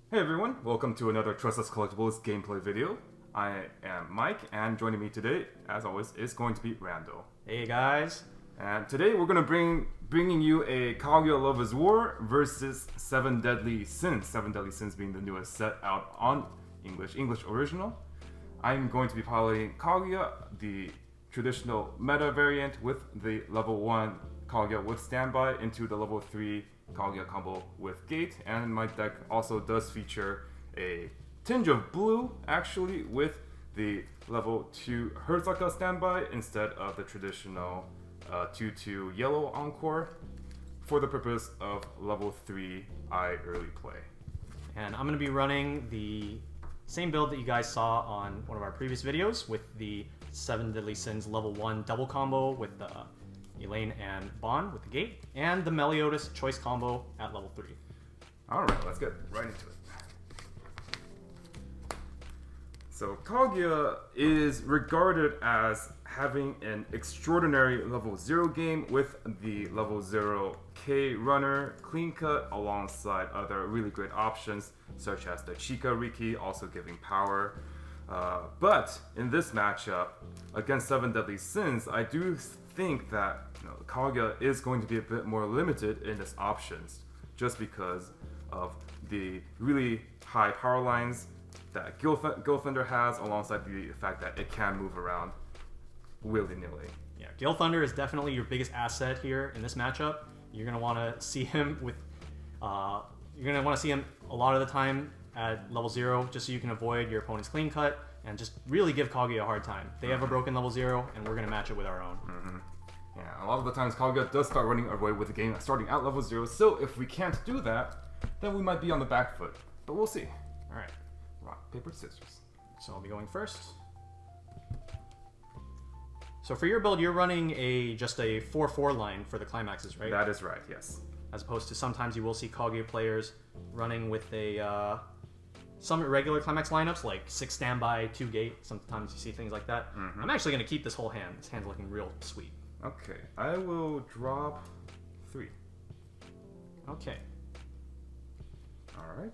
Hey everyone, welcome to another Trust Us Collectibles gameplay video. I am Mike, and joining me today, as always, is going to be Randall. Hey guys. And today we're going to bringing you a Kaguya Lover's War versus Seven Deadly Sins. Seven Deadly Sins being the newest set out on English original. I'm going to be piloting Kaguya, the traditional meta variant with the level 1 Kaguya with standby into the level 3 Kaguya combo with gate, and my deck also does feature a tinge of blue actually with the level 2 Herzaka standby instead of the traditional 2/2 yellow encore for the purpose of level 3 eye early play. And I'm going to be running the same build that you guys saw on one of our previous videos with the 7 Deadly Sins level 1 double combo with Elaine and Bond with the gate, and the Meliodas choice combo at level 3. Alright, let's get right into it. So Kaguya is regarded as having an extraordinary level 0 game with the level 0 K runner clean cut alongside other really great options such as the Chika Riki, also giving power. But in this matchup against 7 Deadly Sins, I do think that Kaguya is going to be a bit more limited in its options just because of the really high power lines that Gilthunder has, alongside the fact that it can move around willy-nilly. Yeah, Gilthunder is definitely your biggest asset here in this matchup. You're going to want to see him with you're going to want to see him a lot of the time at level 0 just so you can avoid your opponent's clean cut and just really give Kaguya a hard time. They have a broken level 0 and we're going to match it with our own. Yeah, a lot of the times Kaguya does start running away with the game starting at level 0, so if we can't do that, then we might be on the back foot. But we'll see. Alright. Rock, paper, scissors. So I'll be going first. So for your build, you're running just a 4/4 line for the climaxes, right? That is right, yes. As opposed to sometimes you will see Kaguya players running with some irregular climax lineups, like 6 standby, 2 gate. Sometimes you see things like that. I'm actually going to keep this whole hand. This hand's looking real sweet. Okay, I will drop 3. Okay. Alright.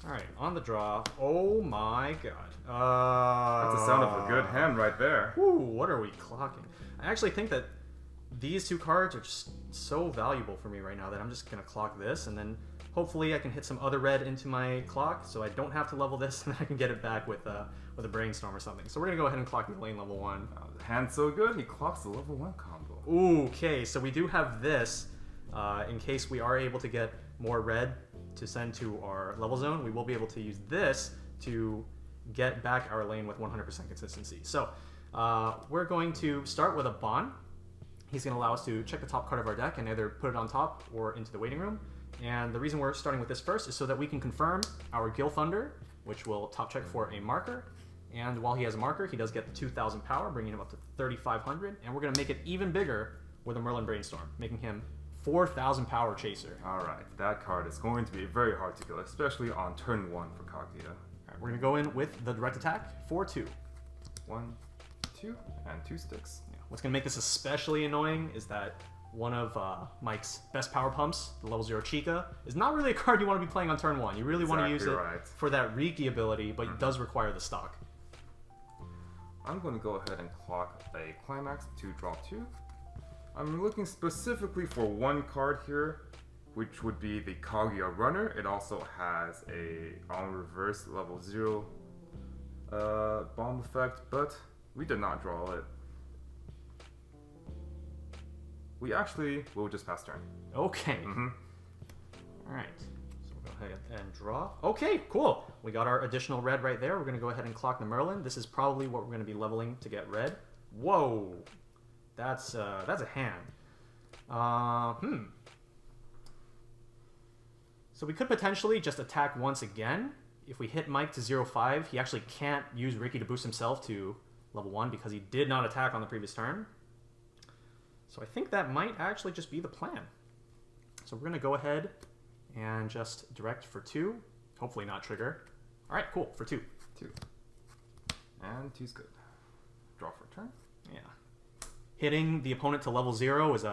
Alright, on the draw. Oh my god. That's the sound of a good hand right there. Whew, what are we clocking? I actually think that these 2 cards are just so valuable for me right now that I'm just going to clock this, and then hopefully I can hit some other red into my clock so I don't have to level this, and I can get it back with a brainstorm or something. So we're going to go ahead and clock the lane level 1. The hand's so good, he clocks the level 1 combo. Okay, so we do have this in case we are able to get more red to send to our level zone. We will be able to use this to get back our lane with 100% consistency. So we're going to start with a Bond. He's going to allow us to check the top card of our deck and either put it on top or into the waiting room. And the reason we're starting with this first is so that we can confirm our Gilthunder, which will top check for a marker. And while he has a marker, he does get the 2,000 power, bringing him up to 3,500. And we're going to make it even bigger with a Merlin Brainstorm, making him 4,000 power chaser. Alright, that card is going to be very hard to kill, especially on turn 1 for Kaguya. Alright, we're going to go in with the direct attack for 2. 1, 2, and 2 sticks. Yeah. What's going to make this especially annoying is that one of Mike's best power pumps, the level 0 Chika, is not really a card you want to be playing on turn 1. You really want to use it for that Riki ability, but it does require the stock. I'm going to go ahead and clock a Climax to draw 2. I'm looking specifically for one card here, which would be the Kaguya Runner. It also has a on reverse level 0 bomb effect, but we did not draw it. We actually will just pass turn. Okay. Alright. So we'll go ahead and draw. Okay, cool. We got our additional red right there. We're going to go ahead and clock the Merlin. This is probably what we're going to be leveling to get red. Whoa. That's a hand. So we could potentially just attack once again. If we hit Mike to 0-5, he actually can't use Riki to boost himself to level 1 because he did not attack on the previous turn. So I think that might actually just be the plan. So we're going to go ahead and just direct for 2. Hopefully not trigger. All right, cool, for 2. 2. And 2's good. Draw for a turn. Yeah. Hitting the opponent to level 0 is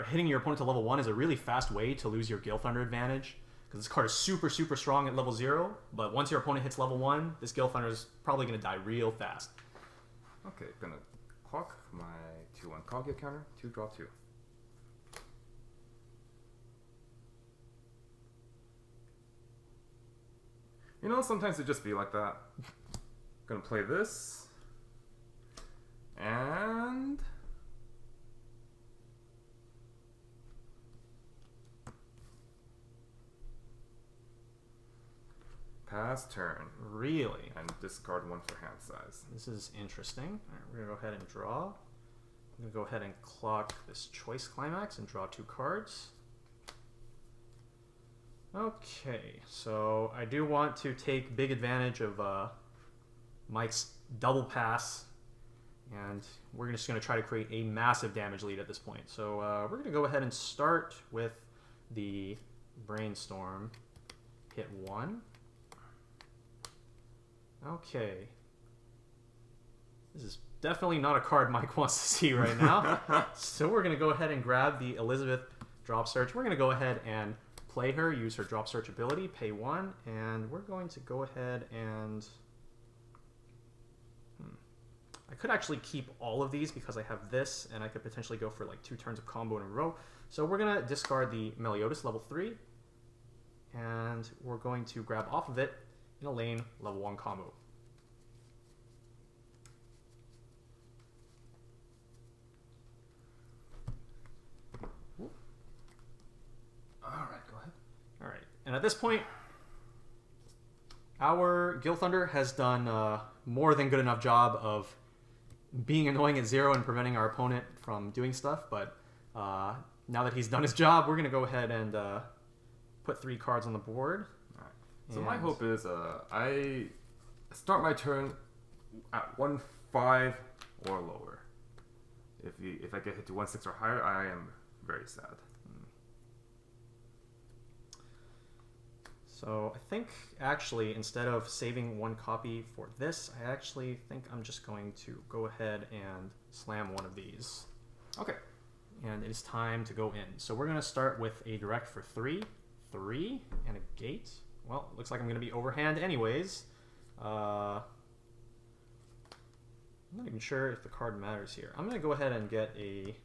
hitting your opponent to level 1 is a really fast way to lose your Gilthunder advantage. because this card is super, super strong at level 0, but once your opponent hits level 1, this Gil Thunder is probably going to die real fast. Okay, gonna clock my 2/1 Kaguya counter, 2 draw 2. You know, sometimes it just be like that. Gonna play this. And... pass turn. Really? And discard 1 for hand size. This is interesting. All right, we're going to go ahead and draw. I'm going to go ahead and clock this choice climax and draw 2 cards. Okay, so I do want to take big advantage of Mike's double pass, and we're just going to try to create a massive damage lead at this point. So we're going to go ahead and start with the Brainstorm. Hit 1. Okay. This is definitely not a card Mike wants to see right now. So we're going to go ahead and grab the Elizabeth Drop Search. We're going to go ahead and play her, use her Drop Search ability, pay 1, and we're going to go ahead and... I could actually keep all of these because I have this, and I could potentially go for like 2 turns of combo in a row. So we're going to discard the Meliodas level 3, and we're going to grab off of it in a lane level 1 combo. Alright, go ahead. Alright, and at this point, our Gil Thunder has done more than good enough job of being annoying at 0 and preventing our opponent from doing stuff, but now that he's done his job, we're going to go ahead and put 3 cards on the board. Alright. So my hope is I start my turn at 1/5 or lower. If I get hit to 1/6 or higher, I am very sad. So I think actually instead of saving 1 copy for this, I actually think I'm just going to go ahead and slam one of these. Okay. And it's time to go in. So we're going to start with a direct for 3, 3, and a gate. Well, it looks like I'm going to be overhand anyways. I'm not even sure if the card matters here. I'm going to go ahead and get a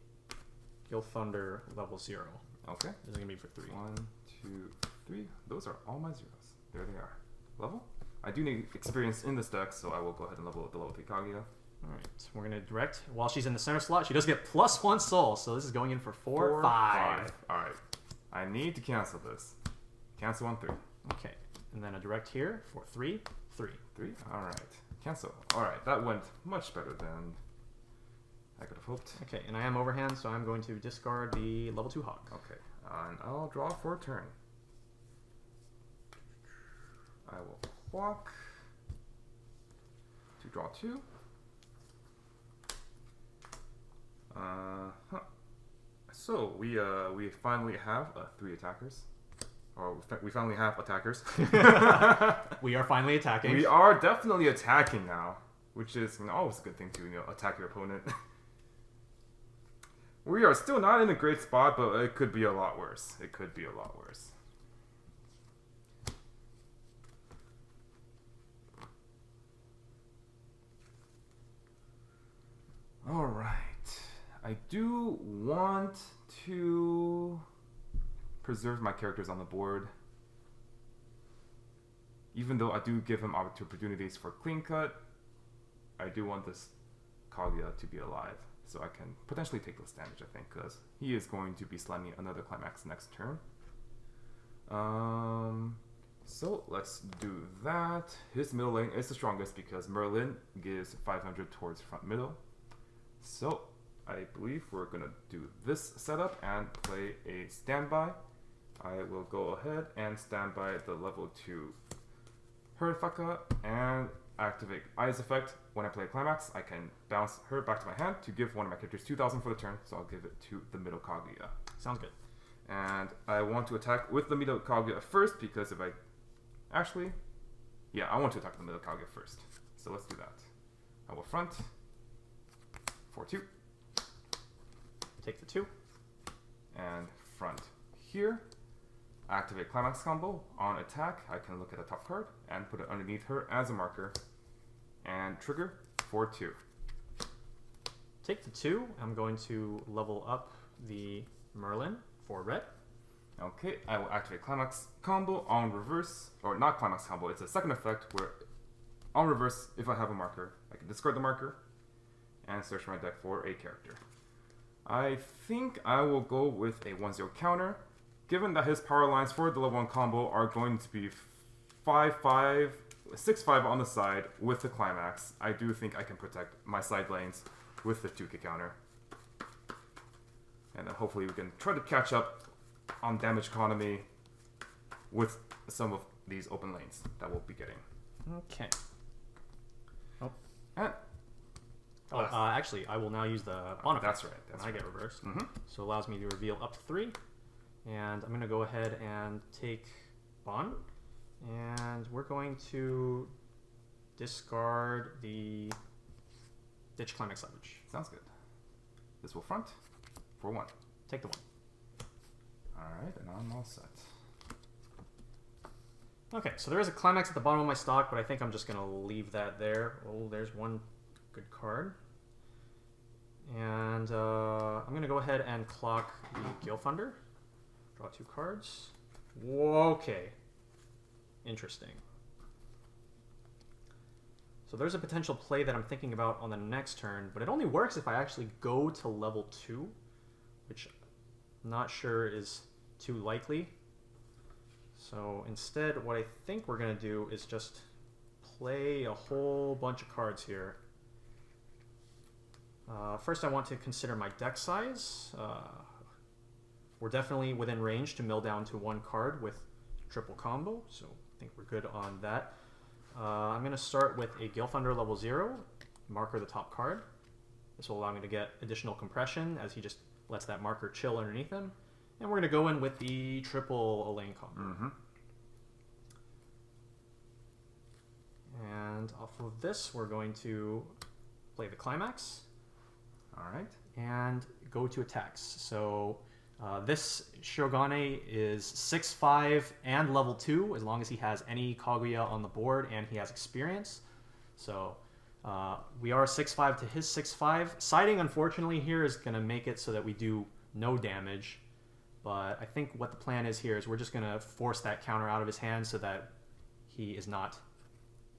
Gil Thunder level 0. Okay. This is going to be for 3. 1, 2, 3. Those are all my zeros. There they are. Level? I do need experience in this deck, so I will go ahead and level with the level 3 Kaguya. Alright, we're going to direct. While she's in the center slot, she does get +1 soul, so this is going in for 4, 5. Alright. I need to cancel this. Cancel 1, 3. Okay, and then a direct here for 3, 3. 3? Alright. Cancel. Alright, that went much better than I could have hoped. Okay, and I am overhand, so I'm going to discard the level 2 Hawk. Okay, and I'll draw for a turn. I will walk to draw 2. So we finally have 3 attackers, or we finally have attackers. We are finally attacking. We are definitely attacking now, which is always a good thing to attack your opponent. We are still not in a great spot, but it could be a lot worse. It could be a lot worse. All right. I do want to preserve my characters on the board. Even though I do give him opportunities for clean cut, I do want this Kaguya to be alive. So I can potentially take this damage, I think, because he is going to be slamming another Climax next turn. So let's do that. His middle lane is the strongest because Merlin gives 500 towards front middle. So I believe we're going to do this setup and play a standby. I will go ahead and stand by the level 2 Hurifaka and activate Eyes effect. When I play Climax, I can bounce her back to my hand to give one of my characters 2,000 for the turn, so I'll give it to the middle Kaguya. Sounds good. And I want to attack with the middle Kaguya first, because if I... Actually, yeah, I want to attack the middle Kaguya first. So let's do that. I will front for 2. Take the 2. And front here. activate Climax combo. On attack, I can look at a top card and put it underneath her as a marker. And trigger for 2. Take the 2. I'm going to level up the Merlin for red. Okay, I will activate Climax combo on reverse, or not Climax combo, it's a second effect where on reverse, if I have a marker, I can discard the marker and search my deck for a character. I think I will go with a 1-0 counter, given that his power lines for the level 1 combo are going to be 5-5, 6-5 on the side with the Climax. I do think I can protect my side lanes with the 2K counter. And then hopefully we can try to catch up on damage economy with some of these open lanes that we'll be getting. Okay. Oh. And actually, I will now use the Bond effect. That's right. I get reversed. So it allows me to reveal up to 3. And I'm going to go ahead and take Bond. And we're going to discard the Ditch Climax Leverage. Sounds good. This will front for 1. Take the 1. Alright, and I'm all set. Okay, so there is a Climax at the bottom of my stock, but I think I'm just going to leave that there. Oh, there's one good card. And I'm going to go ahead and clock the Gale Thunder. Draw 2 cards. Whoa, okay. Interesting. So there's a potential play that I'm thinking about on the next turn, but it only works if I actually go to level 2, which I'm not sure is too likely. So instead, what I think we're going to do is just play a whole bunch of cards here. First, I want to consider my deck size. We're definitely within range to mill down to 1 card with triple combo, so I think we're good on that. I'm going to start with a Gale Thunder level 0, marker the top card. This will allow me to get additional compression as he just lets that marker chill underneath him. And we're going to go in with the triple Elaine combo. And off of this, we're going to play the Climax. Alright. And go to attacks. So this Shogane is 6-5 and level 2, as long as he has any Kaguya on the board and he has experience. So we are 6-5 to his 6-5. Siding, unfortunately, here is going to make it so that we do no damage. But I think what the plan is here is we're just going to force that counter out of his hand so that he is not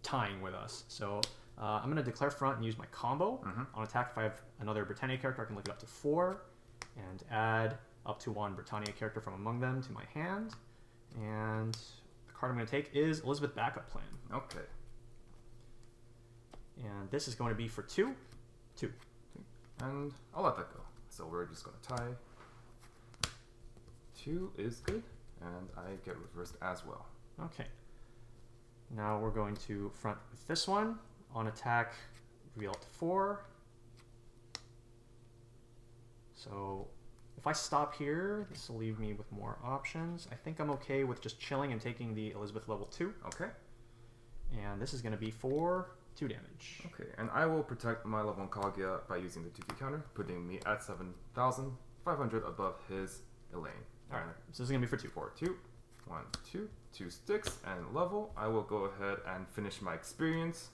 tying with us. So I'm going to declare front and use my combo. On attack, if I have another Britannia character, I can look it up to 4 and add up to 1 Britannia character from among them to my hand. And the card I'm going to take is Elizabeth Backup Plan. Okay. And this is going to be for 2. And I'll let that go. So we're just going to tie. 2 is good, and I get reversed as well. Okay. Now we're going to front with this one. On attack, reveal up to 4. So if I stop here, this will leave me with more options. I think I'm okay with just chilling and taking the Elizabeth level 2. Okay. And this is going to be for 2 damage. Okay, and I will protect my level 1 Kaguya by using the 2K counter, putting me at 7,500 above his Elaine. Alright, so this is going to be for 2. For 2. 1, 2. 2 sticks, and level. I will go ahead and finish my experience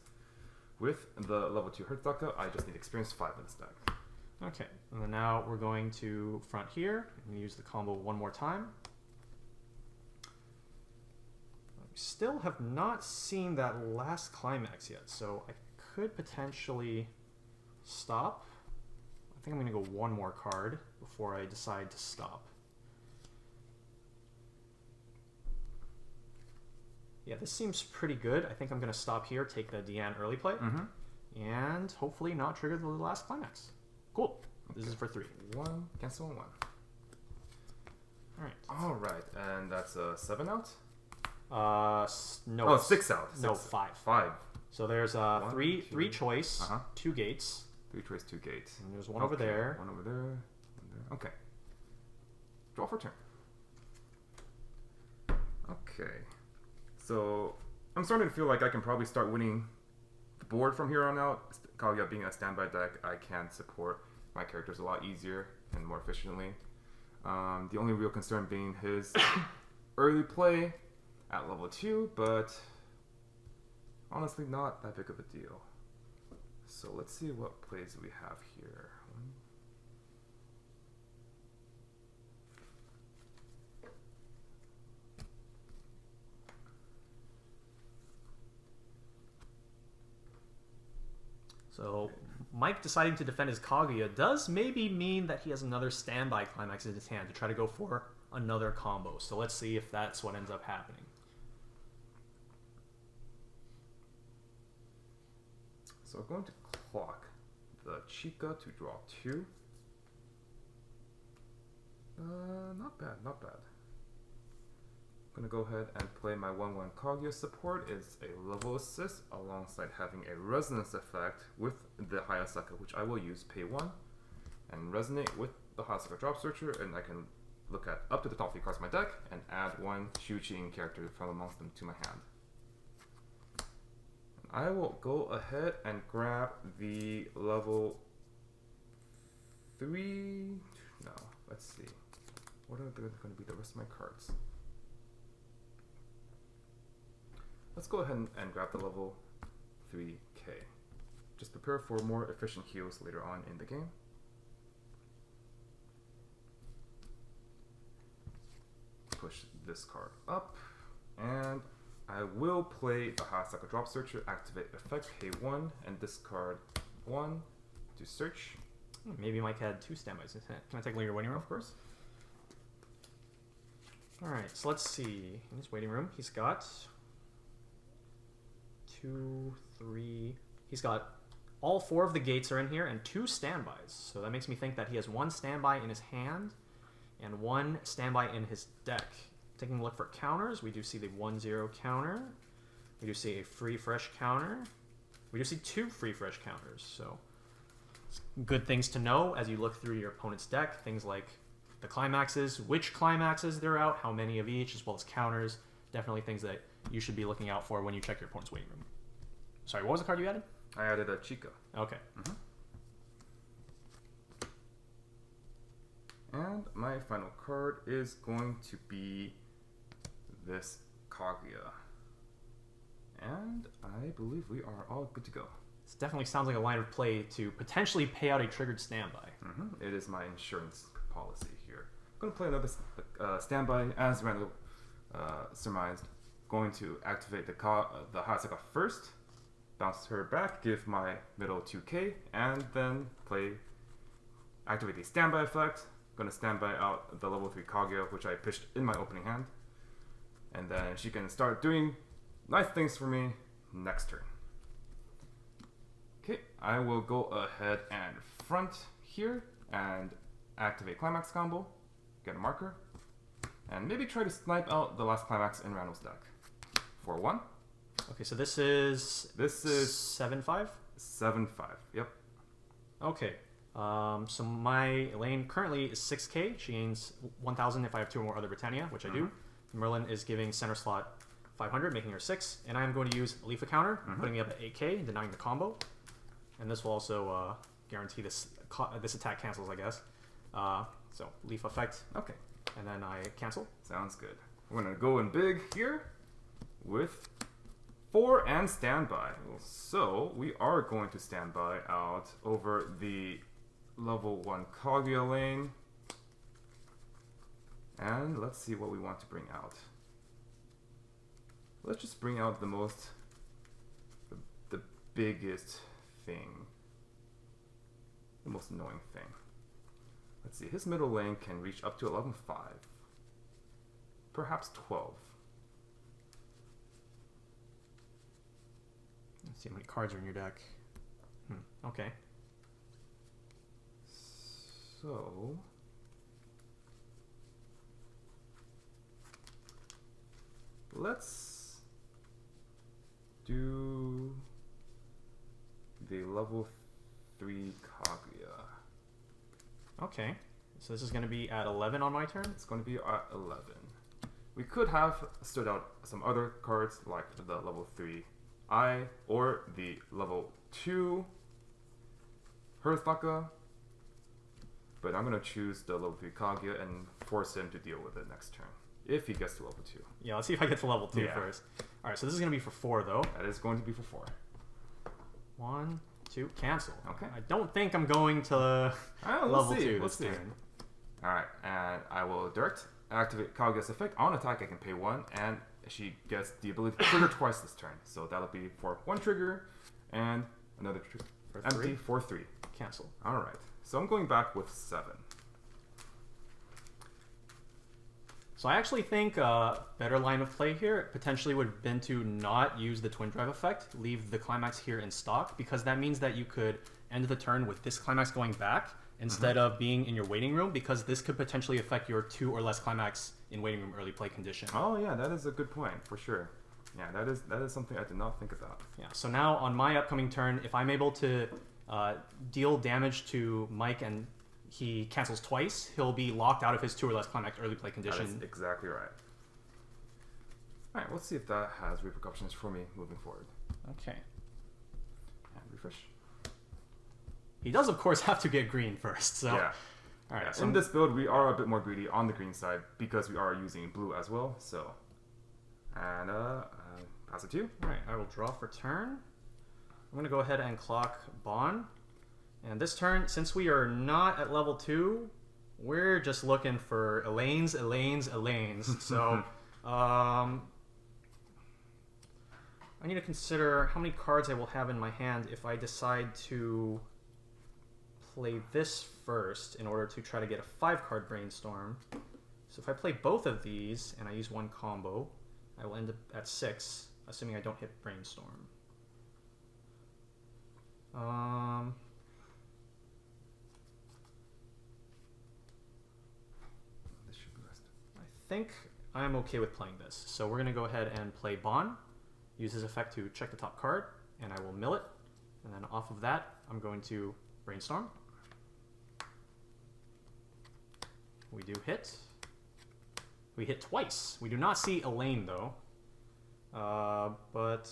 with the level 2 Herzdaka. I just need experience 5 in this deck. Okay, and then now we're going to front here and use the combo one more time. We still have not seen that last Climax yet, so I could potentially stop. I think I'm going to go one more card before I decide to stop. Yeah, this seems pretty good. I think I'm going to stop here, take the Deanne early play, and hopefully not trigger the last Climax. Cool. Okay. This is for 3. 1, cancel 1. Alright. Alright, and that's a 7 out? No. Oh, 6 out. 5. 5. So there's three choice, 2 gates. 3 choice, 2 gates. And there's one over there. One over there. One there. Okay. Draw for turn. Okay. So I'm starting to feel like I can probably start winning the board from here on out. Kaguya being a standby deck, I can support my characters a lot easier and more efficiently. The only real concern being his early play at level 2, but honestly not that big of a deal. So let's see what plays we have here. So Mike deciding to defend his Kaguya does maybe mean that he has another standby Climax in his hand to try to go for another combo. So let's see if that's what ends up happening. So I'm going to clock the Chica to draw 2. Not bad, not bad. I'm going to go ahead and play my 1/1 Kaguya support. It's a level assist alongside having a resonance effect with the Hayasaka, which I will use pay 1 and resonate with the Hayasaka Drop Searcher, and I can look at up to the top 3 cards of my deck and add 1 Shuchi character from amongst them to my hand. I will go ahead and grab the level 3. No, let's see. What are going to be the rest of my cards? Let's go ahead and grab the level 3K. Just prepare for more efficient heals later on in the game. Push this card up, and I will play the Hayasaka Drop Searcher, activate effect K1, and discard 1 to search. Maybe Mike had 2 standbys. Can I take a look at your waiting room? Of course. Alright, so let's see. In his waiting room, he's got 2, 3. He's got all 4 of the gates are in here and 2 standbys. So that makes me think that he has 1 standby in his hand and 1 standby in his deck. Taking a look for counters, we do see the 1/0 counter. We do see a free fresh counter. We do see 2 free fresh counters. So good things to know as you look through your opponent's deck. Things like the climaxes, which climaxes they're out, how many of each, as well as counters. Definitely things that you should be looking out for when you check your opponent's waiting room. Sorry, what was the card you added? I added a Chica. Okay. And my final card is going to be this Kaguya. And I believe we are all good to go. This definitely sounds like a line of play to potentially pay out a triggered standby. It is my insurance policy here. I'm going to play another standby as Randall surmised. Going to activate the Hayasaka first, bounce her back, give my middle 2k, and then activate the standby effect. Going to standby out the level 3 Kaguya, which I pitched in my opening hand. And then she can start doing nice things for me next turn. Okay, I will go ahead and front here and activate Climax combo, get a marker, and maybe try to snipe out the last Climax in Randall's deck. For 1. Okay, so this is 7/5? 7/5, yep. Okay. So my lane currently is 6k. She gains 1,000 if I have 2 or more other Britannia, which I do. Merlin is giving center slot 500, making her 6. And I am going to use Leafa counter, putting me up at 8k and denying the combo. And this will also guarantee this attack cancels, I guess. So Leaf effect. Okay. And then I cancel. Sounds good. We're going to go in big here with 4 and standby. So we are going to standby out over the level 1 Kaguya lane. And let's see what we want to bring out. Let's just bring out the biggest thing. The most annoying thing. Let's see, his middle lane can reach up to 11/5. Perhaps 12. Let's see how many cards are in your deck. Okay. So let's do the level 3 Kaguya. Okay. So this is going to be at 11 on my turn? It's going to be at 11. We could have stood out some other cards like the level 3 I or the level 2 Hirthaka, but I'm going to choose the level 3 Kaguya and force him to deal with it next turn. if he gets to level 2. Yeah, let's see if I get to level 2 first. All right, so this is going to be for 4, though. That is going to be for 4. 1, 2, cancel. Okay. I don't think I'm going to level 2 Let's this see. turn. All right, and I will direct, activate Kaguya's effect. On attack, I can pay 1, and she gets the ability to trigger twice this turn. So that'll be for 1 trigger and another trigger. For Empty 3. for 3. Cancel. All right, so I'm going back with 7. So I actually think a better line of play here potentially would have been to not use the Twin Drive effect, leave the Climax here in stock, because that means that you could end the turn with this Climax going back instead of being in your waiting room, because this could potentially affect your 2 or less Climax in waiting room early play condition. Oh yeah, that is a good point, for sure. Yeah, that is something I did not think about. Yeah, so now on my upcoming turn, if I'm able to deal damage to Mike and he cancels twice, he'll be locked out of his 2 or less Climax early play condition. That is exactly right. Alright, let's see if that has repercussions for me moving forward. Okay. And refresh. He does, of course, have to get green first, so... Yeah. All right, Yeah, so in this build, we are a bit more greedy on the green side because we are using blue as well, so... And, pass it to you. all right, I will draw for turn. I'm going to go ahead and clock Bond. And this turn, since we are not at level 2, we're just looking for Elaine's. So, I need to consider how many cards I will have in my hand if I decide to play this first in order to try to get a 5-card Brainstorm. So if I play both of these and I use 1 combo, I will end up at 6, assuming I don't hit Brainstorm. This should be rested. I think I'm okay with playing this. So we're going to go ahead and play Bond, use his effect to check the top card, and I will mill it. And then off of that, I'm going to Brainstorm. We do hit. We hit twice. We do not see Elaine, though. But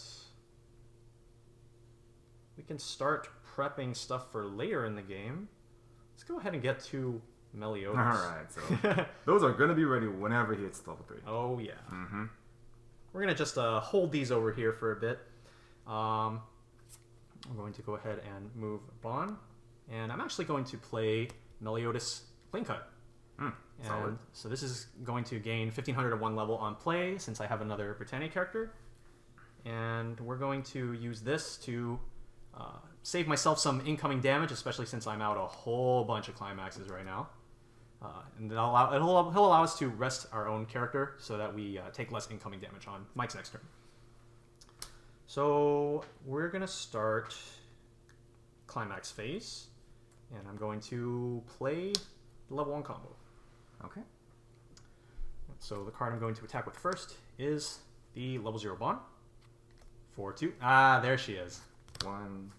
we can start prepping stuff for later in the game. Let's go ahead and get 2 Meliodas. Alright, so those are going to be ready whenever he hits level 3. Oh, yeah. Mm-hmm. We're going to just hold these over here for a bit. I'm going to go ahead and move Bond. And I'm actually going to play Meliodas Clean Cut. Solid. And so this is going to gain 1500 at 1 level on play since I have another Britannia character. And we're going to use this to save myself some incoming damage, especially since I'm out a whole bunch of climaxes right now. And he'll allow us to rest our own character so that we take less incoming damage on Mike's next turn. So we're going to start Climax Phase. And I'm going to play the level 1 combo. Okay. So the card I'm going to attack with first is the level 0 Bond. 4/2. Ah, there she is. 1,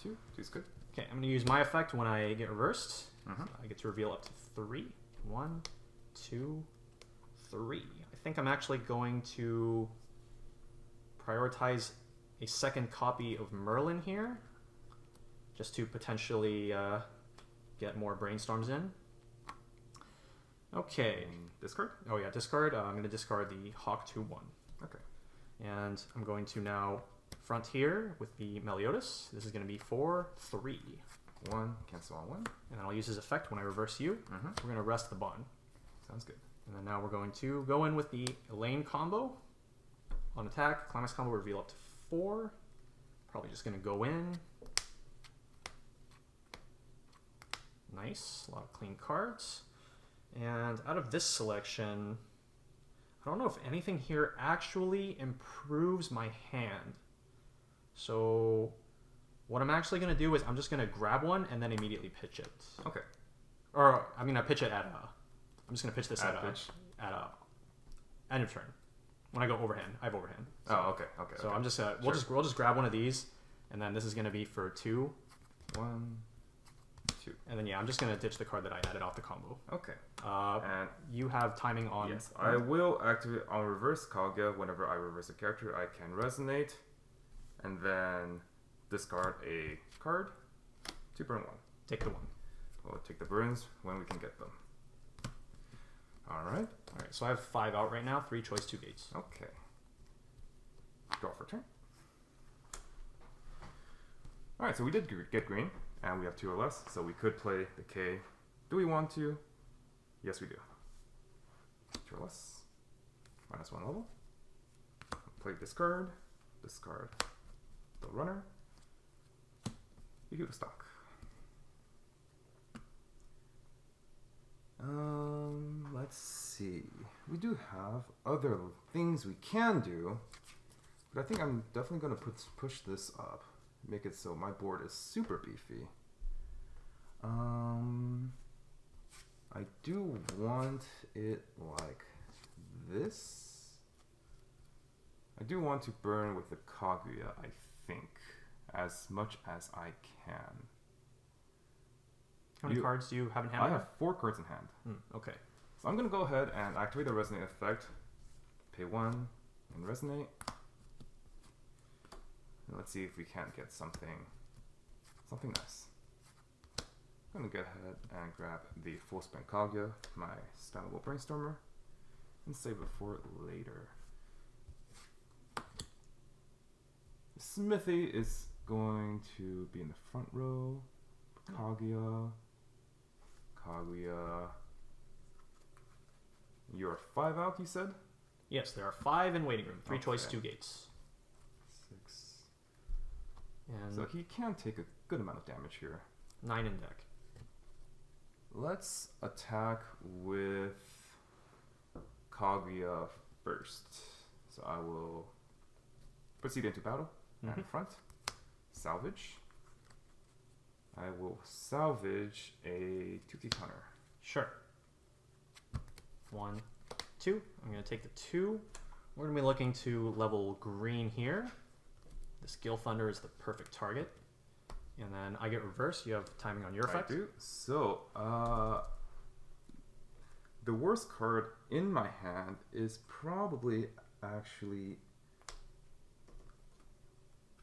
2. 2 is good. Okay, I'm going to use my effect when I get reversed. Mm-hmm. I get to reveal up to 3. 1, 2, 3. I think I'm actually going to prioritize a second copy of Merlin here, just to potentially get more Brainstorms in. Okay. Discard? Oh yeah, discard. I'm going to discard the Hawk 2/1. Okay. And I'm going to now front here with the Meliodas. This is going to be 4/3. 1, cancel on 1. And then I'll use his effect when I reverse you. Mm-hmm. We're going to rest the Bond. Sounds good. And then now we're going to go in with the Elaine combo. On attack, Climax combo, reveal up to 4. Probably just going to go in. Nice. A lot of clean cards. And out of this selection, I don't know if anything here actually improves my hand. So what I'm actually going to do is I'm just going to grab one and then immediately pitch it. Okay. Or I'm going to pitch it at a... I'm just going to pitch this At at pitch? a end of turn. When I go overhand, I have overhand. So, Oh, okay. Okay. So okay. I'm just Sure. we'll just grab one of these, and then this is going to be for 2. 1, 2. And then yeah, I'm just going to ditch the card that I added off the combo. Okay. Uh, And you have timing on. yes, I will activate on reverse Kaguya. Whenever I reverse a character, I can resonate, and then discard a card to burn 1. Take the 1. We'll take the burns when we can get them. All right. All right, so I have 5 out right now. 3 choice, 2 gates. Okay. Draw for turn. All right, so we did get green, and we have 2 or less, so we could play the K. Do we want to? Yes, we do. 2 or less. -1 level. Play discard. Discard the runner. You do the stock. Let's see. We do have other things we can do, but I think I'm definitely going to push this up, make it so my board is super beefy. I do want it like this. I do want to burn with the Kaguya, I think, as much as I can. How many cards do you have in hand? I have 4 cards in hand. Okay. So I'm going to go ahead and activate the Resonate effect. Pay 1 and Resonate. And let's see if we can't get something nice. I'm going to go ahead and grab the Full Spin Kaguya, my Stylable Brainstormer, and save it for later. The Smithy is going to be in the front row. Kaguya. You're 5 out, you said? Yes, there are 5 in waiting room. 3 Okay. choice, 2 gates. 6. And So he can take a good amount of damage here. 9 in deck. Let's attack with Kaguya first. So I will proceed into battle and front. Salvage. I will salvage a 2-key counter. Sure. 1, 2. I'm going to take the 2. We're going to be looking to level green here. The Skill Thunder is the perfect target. And then I get reverse. You have timing on your effect. I do. So, the worst card in my hand is probably actually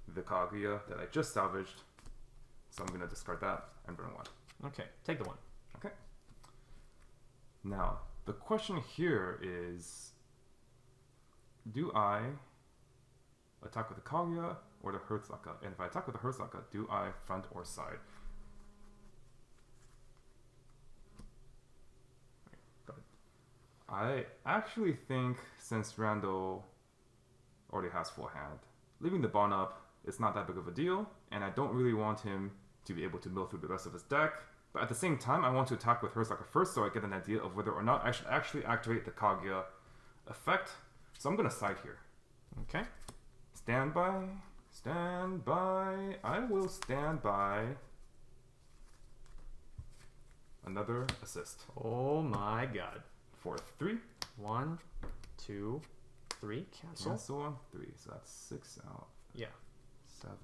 the Kaguya that I just salvaged. So I'm going to discard that and burn 1. Okay, take the 1. Okay. Now, the question here is, do I attack with the Kaguya or the Hertzaka? And if I attack with the Hertzaka, do I front or side? Go ahead. I actually think since Randall already has full hand, leaving the Bond up is not that big of a deal, and I don't really want him to be able to mill through the rest of his deck. But at the same time, I want to attack with Hertzaka first so I get an idea of whether or not I should actually activate the Kaguya effect. So I'm going to side here. Okay. Stand by. Stand by. I will stand by. Another assist. Oh my god. For 3. 1, 2, 3. Cancel. Cancel on 3. So that's 6 out. Yeah. 7.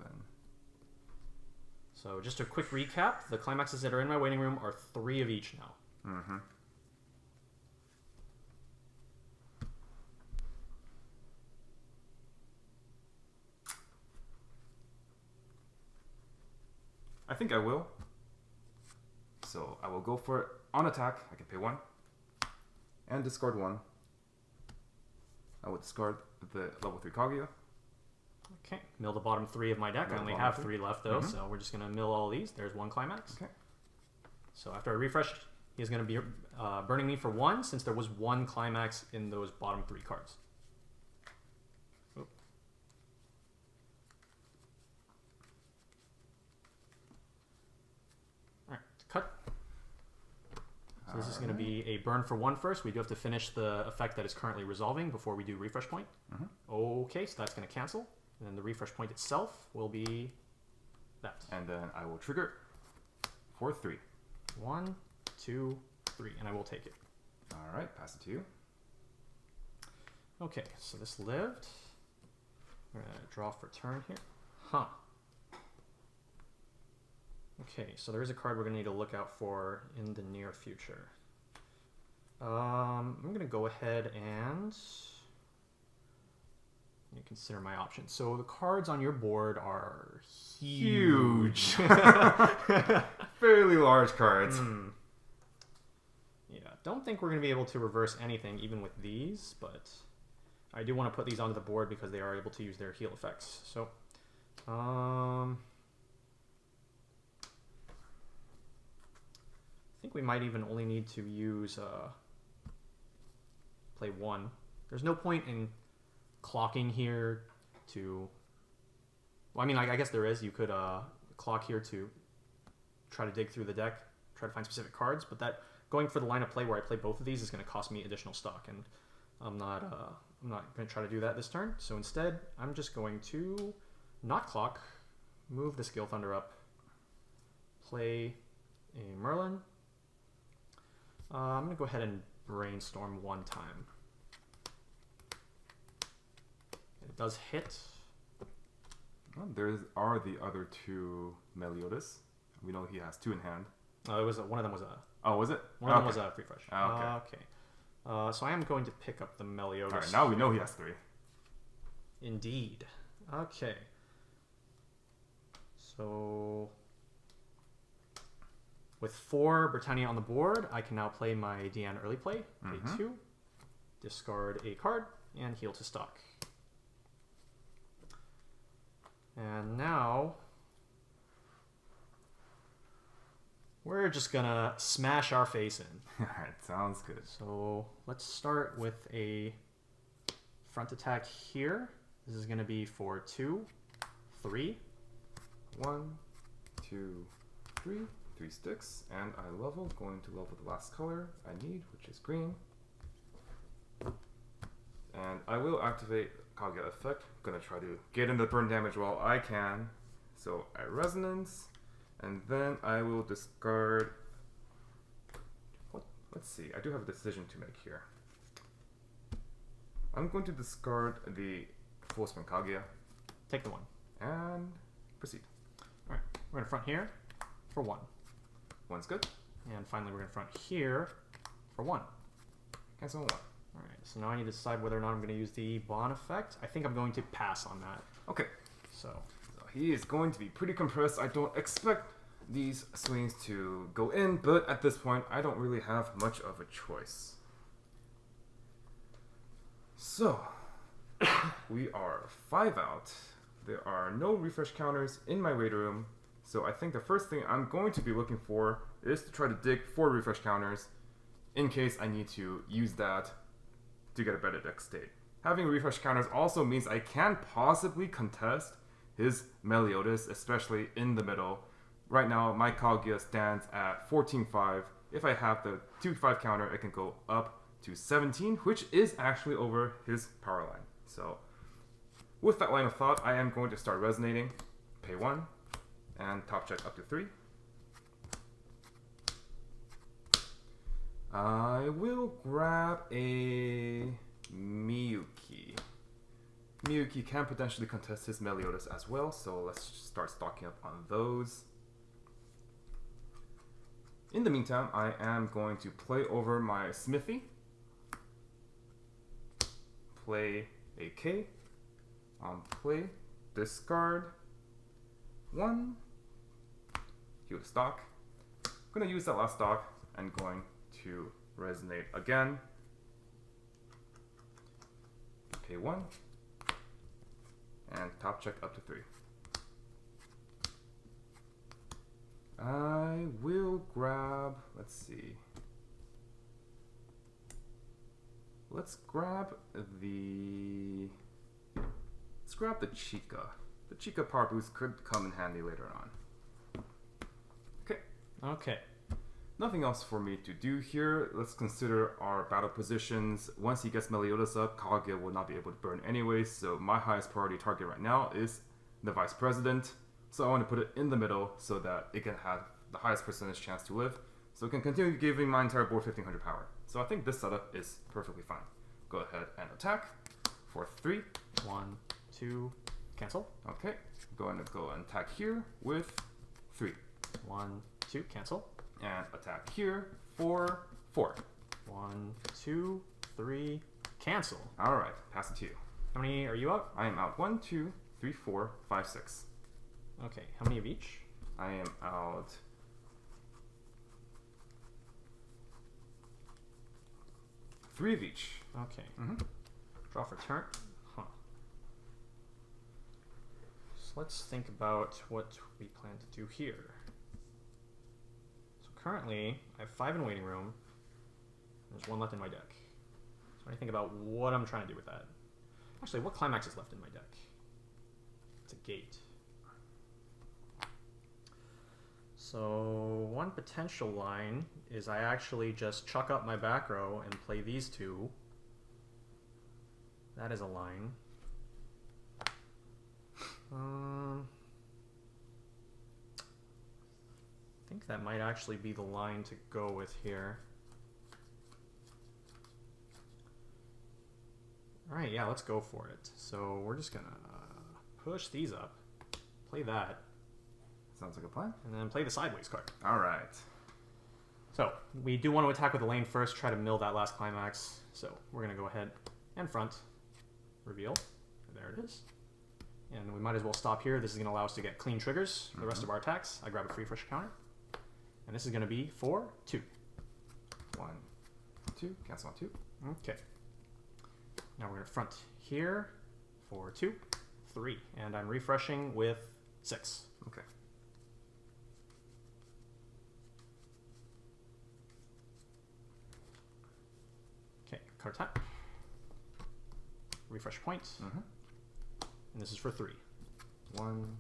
So just a quick recap. The climaxes that are in my waiting room are 3 of each now. Mm-hmm. I think I will. So I will go for it. On attack, I can pay 1. And discard 1. I will discard the level 3 Kaguya. Okay, mill the bottom 3 of my deck. I only have 3 left though, so we're just going to mill all these. There's 1 climax. Okay. So after I refresh, he's going to be burning me for 1 since there was 1 climax in those bottom 3 cards. Oop. Alright, cut. So this is going to be a burn for 1 first. We do have to finish the effect that is currently resolving before we do refresh point. Okay, so that's going to cancel. And then the refresh point itself will be that. And then I will trigger for 3. 1, 2, 3, and I will take it. All right, pass it to you. Okay, so this lived. We're gonna draw for turn here. Huh. Okay, so there is a card we're gonna need to look out for in the near future. I'm gonna go ahead and consider my options. So the cards on your board are huge. Fairly large cards. Yeah, don't think we're going to be able to reverse anything even with these, but I do want to put these onto the board because they are able to use their heal effects. So, I think we might even only need to use play 1. There's no point in clocking here to... Well, I mean, I guess there is. You could clock here to try to dig through the deck, try to find specific cards, but that going for the line of play where I play both of these is going to cost me additional stock, and I'm not going to try to do that this turn. So instead, I'm just going to not clock, move the Skill Thunder up, play a Merlin. I'm going to go ahead and Brainstorm one time. It does hit. Well, there are the other 2 Meliodas. We know he has 2 in hand. It was one of them was a. Oh, was it? One of them was a free fresh. Okay. So I am going to pick up the Meliodas. All right, now we know he has 3. Indeed. Okay. So with 4 Britannia on the board, I can now play my Deanne early play. Play 2, discard a card, and heal to stock. And now we're just gonna smash our face in. Alright, sounds good. So let's start with a front attack here. This is gonna be for 2, 3. 1, 2, 3. 3 sticks, and I level, going to level the last color I need, which is green. And I will activate Kaguya effect. I'm gonna try to get in the burn damage while I can. So I resonance, and then I will discard. Let's see, I do have a decision to make here. I'm going to discard the full spin Kaguya. Take the 1. And proceed. Alright, we're gonna front here for 1. 1's good. And finally we're gonna front here for 1. Cancel 1. Alright, so now I need to decide whether or not I'm gonna use the Bond effect. I think I'm going to pass on that. Okay. So he is going to be pretty compressed. I don't expect these swings to go in, but at this point, I don't really have much of a choice. So, we are 5 out. There are no refresh counters in my raid room, so I think the first thing I'm going to be looking for is to try to dig 4 refresh counters in case I need to use that to get a better deck state. Having refresh counters also means I can possibly contest his Meliodas, especially in the middle. Right now, my Kaguya stands at 14-5. If I have the 2-5 counter, it can go up to 17, which is actually over his power line. So, with that line of thought, I am going to start resonating. Pay 1, and top check up to 3. I will grab a Miyuki. Miyuki can potentially contest his Meliodas as well, so let's start stocking up on those. In the meantime, I am going to play over my Smithy. Play a K. Play, discard 1. Heal to stock. I'm going to use that last stock and going to resonate again. Pay 1. And top check up to 3. I will grab, let's see. Let's grab the Chica. The Chica power boost could come in handy later on. Okay. Nothing else for me to do here. Let's consider our battle positions. Once he gets Meliodas up, Kaguya will not be able to burn anyway, so my highest priority target right now is the Vice President. So I want to put it in the middle so that it can have the highest percentage chance to live. So it can continue giving my entire board 1500 power. So I think this setup is perfectly fine. Go ahead and attack for 3. 1, 2, cancel. Okay, going to go and attack here with 3. 1, 2, cancel. And attack here for 4. 1, 2, 3, cancel. Alright, pass it to you. How many are you up? I am out 1, 2, 3, 4, 5, 6. Okay, how many of each? I am out 3 of each. Okay. Draw for turn. Huh. So let's think about what we plan to do here. So currently, I have 5 in waiting room. There's 1 left in my deck. So I think about what I'm trying to do with that. Actually, what climax is left in my deck? It's a gate. So one potential line is I actually just chuck up my back row and play these 2. That is a line. I think that might actually be the line to go with here. Alright, yeah, let's go for it. So we're just gonna push these up, play that, Sounds like a plan. and then play the sideways card. Alright. So we do want to attack with the lane first, try to mill that last climax. So we're gonna go ahead and front, reveal, and there it is. And we might as well stop here. This is gonna allow us to get clean triggers for the rest of our attacks. I grab a free fresh counter, and this is gonna be for 2. 1, 2, cancel on 2. Okay. Now we're gonna front here for 2, 3, and I'm refreshing with 6. Okay. Okay, card tap. Refresh point. And this is for 3. 1,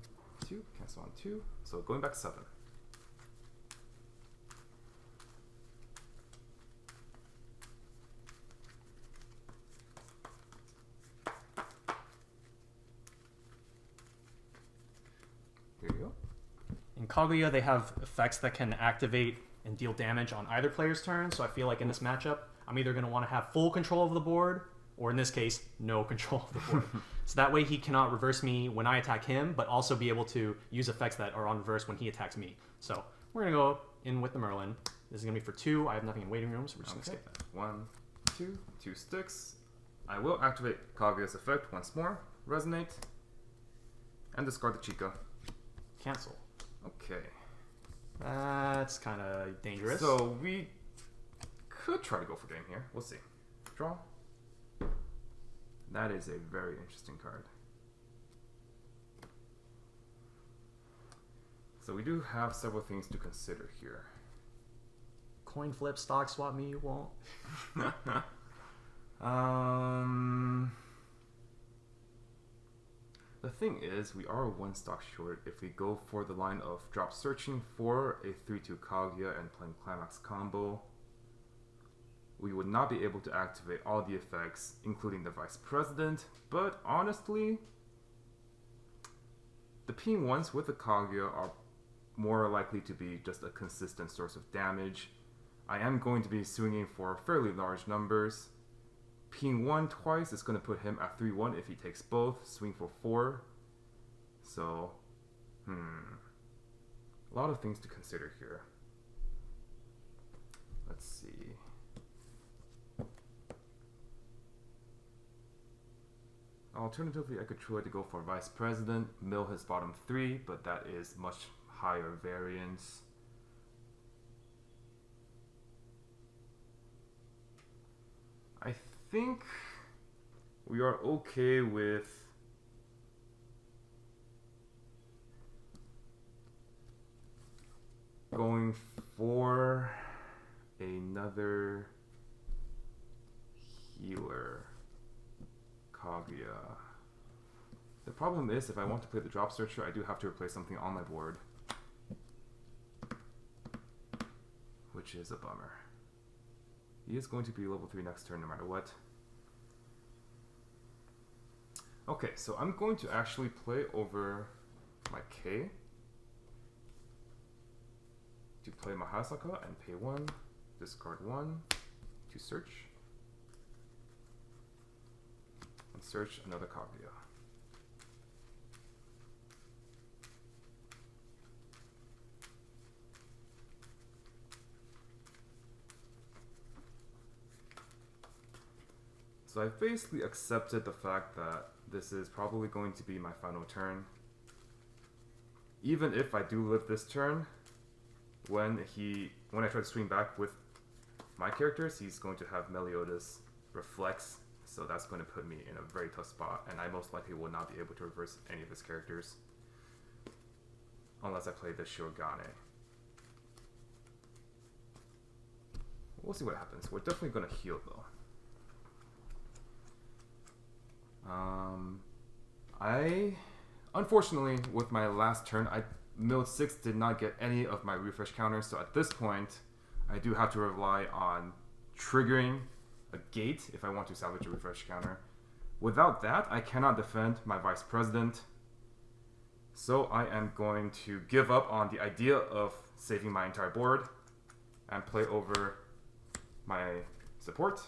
2, cancel on 2. So going back 7. Here you go. In Kaguya, they have effects that can activate and deal damage on either player's turn, so I feel like in this matchup, I'm either going to want to have full control of the board, or in this case, no control of the board. So that way he cannot reverse me when I attack him, but also be able to use effects that are on reverse when he attacks me. So we're going to go in with the Merlin. This is going to be for 2. I have nothing in waiting room, so we're just going to skip that. 1, 2, 2 sticks. I will activate Kaguya's effect once more, resonate, and discard the Chica. Cancel. Okay. That's kind of dangerous. So we could try to go for game here. We'll see. Draw. That is a very interesting card. So we do have several things to consider here. Coin flip, stock swap me, you won't. The thing is, we are 1 stock short if we go for the line of drop searching for a 3-2 Kaguya and playing Climax combo. We would not be able to activate all the effects, including the Vice President, but honestly, the ping ones with the Kaguya are more likely to be just a consistent source of damage. I am going to be swinging for fairly large numbers. Ping 1 twice is going to put him at 3-1 if he takes both. Swing for 4. So, a lot of things to consider here. Let's see. Alternatively, I could try to go for Vice President, mill his bottom 3, but that is much higher variance. I think we are okay with going for another healer Kaguya. The problem is, if I want to play the drop searcher, I do have to replace something on my board, which is a bummer. He is going to be level 3 next turn no matter what. Okay, so I'm going to actually play over my K to play Mahasaka and pay 1, discard 1 to search, and search another Kaguya. So I've basically accepted the fact that this is probably going to be my final turn. Even if I do live this turn, when I try to swing back with my characters, he's going to have Meliodas reflects, so that's going to put me in a very tough spot, and I most likely will not be able to reverse any of his characters unless I play the Shirogane. We'll see what happens. We're definitely going to heal though. I unfortunately with my last turn I milled 6, did not get any of my refresh counters, so at this point I do have to rely on triggering a gate if I want to salvage a refresh counter. Without that, I cannot defend my vice president. So I am going to give up on the idea of saving my entire board and play over my support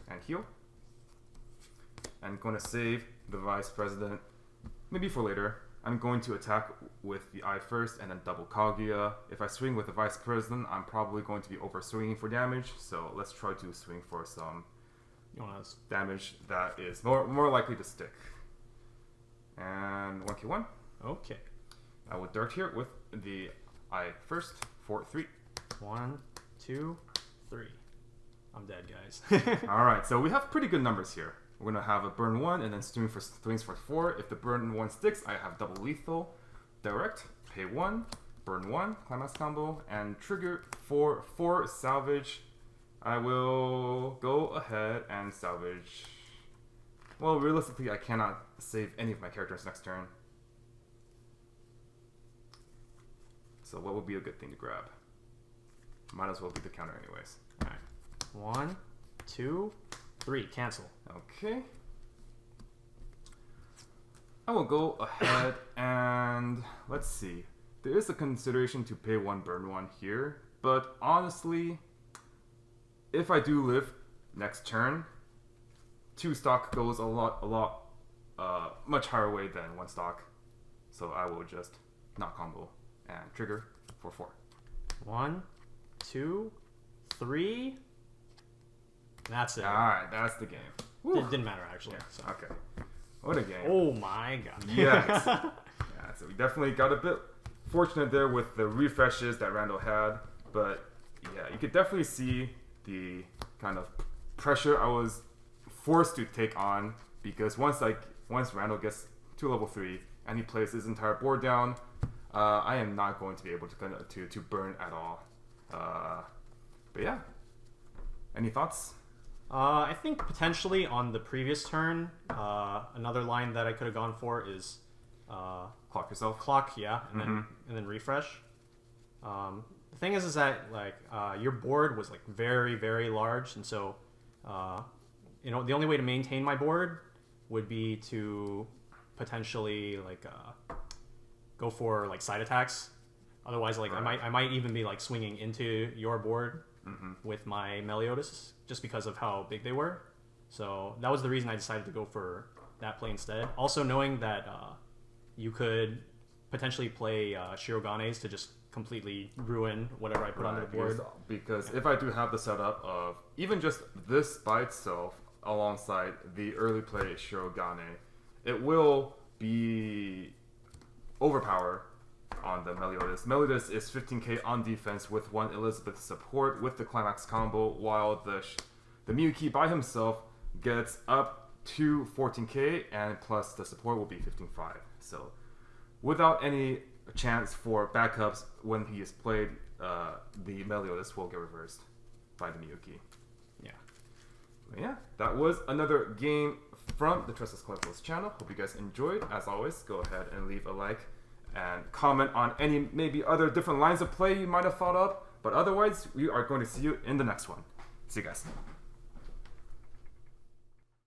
and heal. I'm going to save the vice president, maybe for later. I'm going to attack with the eye first and then double Kaguya. If I swing with the vice president, I'm probably going to be over swinging for damage. So let's try to swing for some damage that is more likely to stick. And 1k1. Okay. I will dart here with the eye first for 3. 1, 2, 3. I'm dead, guys. All right, so we have pretty good numbers here. We're going to have a burn 1 and then swings for 4. If the burn 1 sticks, I have double lethal, direct, pay 1, burn 1, climax combo, and trigger for 4 salvage. I will go ahead and salvage. Well, realistically, I cannot save any of my characters next turn. So what would be a good thing to grab? Might as well be the counter anyways. Alright. 1, 2, 3. Cancel. Okay. I will go ahead and let's see. There is a consideration to pay 1, burn 1 here, but honestly, if I do live next turn, 2 stock goes a lot much higher way than 1 stock. So I will just not combo and trigger for 4. 1, 2, 3. That's it. Alright, that's the game. Didn't matter actually. Yeah. So. Okay. What a game. Oh my god. Yes. Yeah, so we definitely got a bit fortunate there with the refreshes that Randall had. But yeah, you could definitely see the kind of pressure I was forced to take on, because once Randall gets to level 3 and he plays his entire board down, I am not going to be able to burn at all. But yeah. Any thoughts? I think potentially on the previous turn, another line that I could have gone for is Clock yourself. Clock, yeah, and then refresh. The thing is that like your board was like very, very large, and so the only way to maintain my board would be to potentially like go for like side attacks. Otherwise, like right. I might even be like swinging into your board with my Meliodas just because of how big they were. So that was the reason I decided to go for that play instead. Also knowing that you could potentially play Shiroganes to just completely ruin whatever I put onto the board. Because if I do have the setup of even just this by itself alongside the early play Shirogane, it will be overpower on the Meliodas. Meliodas is 15k on defense with 1 Elizabeth support with the climax combo, while the Miyuki by himself gets up to 14k and plus the support will be 15.5. So without any chance for backups when he is played, the Meliodas will get reversed by the Miyuki. Yeah. But yeah, that was another game from the Trustless Collectibles channel. Hope you guys enjoyed. As always, go ahead and leave a like and comment on any maybe other different lines of play you might have thought up. But otherwise, we are going to see you in the next one. See you guys.